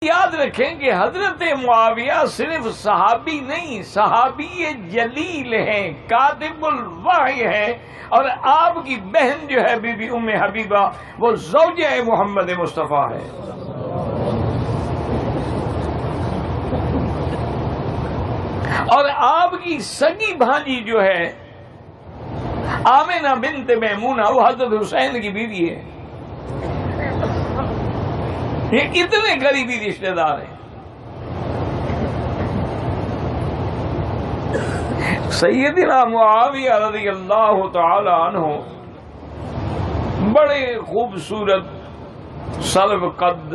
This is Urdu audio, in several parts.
یاد رکھیں کہ حضرت معاویہ صرف صحابی نہیں، صحابی جلیل ہیں، کاتب الوحی ہیں، اور آپ کی بہن جو ہے بی بی ام حبیبہ وہ زوجہ محمد مصطفیٰ ہے۔ اور آپ کی سگی بھانجی جو ہے آمنہ بنت میمونہ وہ حضرت حسین کی بیوی ہے۔ یہ اتنے قریبی رشتہ دار ہیں۔ سیدنا معاویہ رضی اللہ تعالی عنہ بڑے خوبصورت سرو قد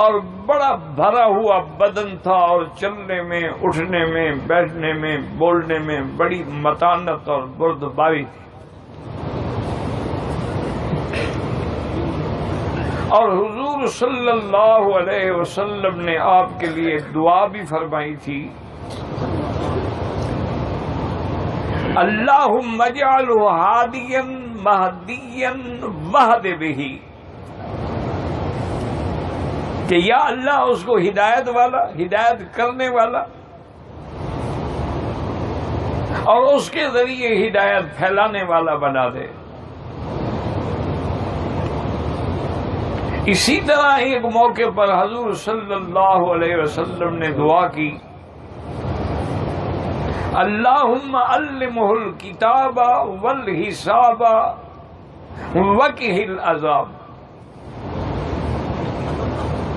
اور بڑا بھرا ہوا بدن تھا، اور چلنے میں، اٹھنے میں، بیٹھنے میں، بولنے میں بڑی متانت اور بردباری تھی۔ اور حضور صلی اللہ علیہ وسلم نے آپ کے لیے دعا بھی فرمائی تھی، اللہم اجعلہ ہادیا مہدیا واہد بہ، کہ یا اللہ اس کو ہدایت والا، ہدایت کرنے والا، اور اس کے ذریعے ہدایت پھیلانے والا بنا دے۔ اسی طرح ایک موقع پر حضور صلی اللہ علیہ وسلم نے دعا کی، اللہم علمہ الکتاب والحساب وقہ العذاب،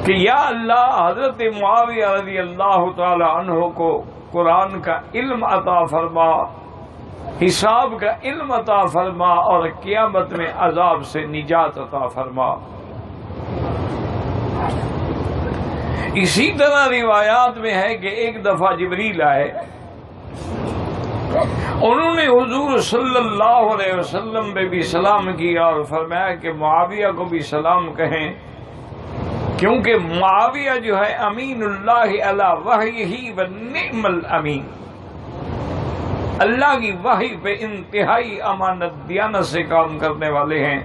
کہ یا اللہ حضرت معاویہ رضی اللہ تعالی عنہ کو قرآن کا علم عطا فرما، حساب کا علم عطا فرما، اور قیامت میں عذاب سے نجات عطا فرما۔ اسی طرح روایات میں ہے کہ ایک دفعہ جبریل آئے، انہوں نے حضور صلی اللہ علیہ وسلم پہ بھی سلام کیا اور فرمایا کہ معاویہ کو بھی سلام کہیں، کیونکہ معاویہ جو ہے امین اللہ علی وحیہ ونعم الامین، اللہ کی وحی پہ انتہائی امانت دیانت سے کام کرنے والے ہیں،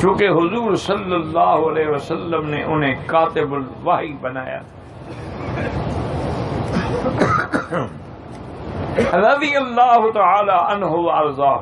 چونکہ حضور صلی اللہ علیہ وسلم نے انہیں کاتب الوحی بنایا۔ رضی اللہ تعالی عنہ وارضاہ۔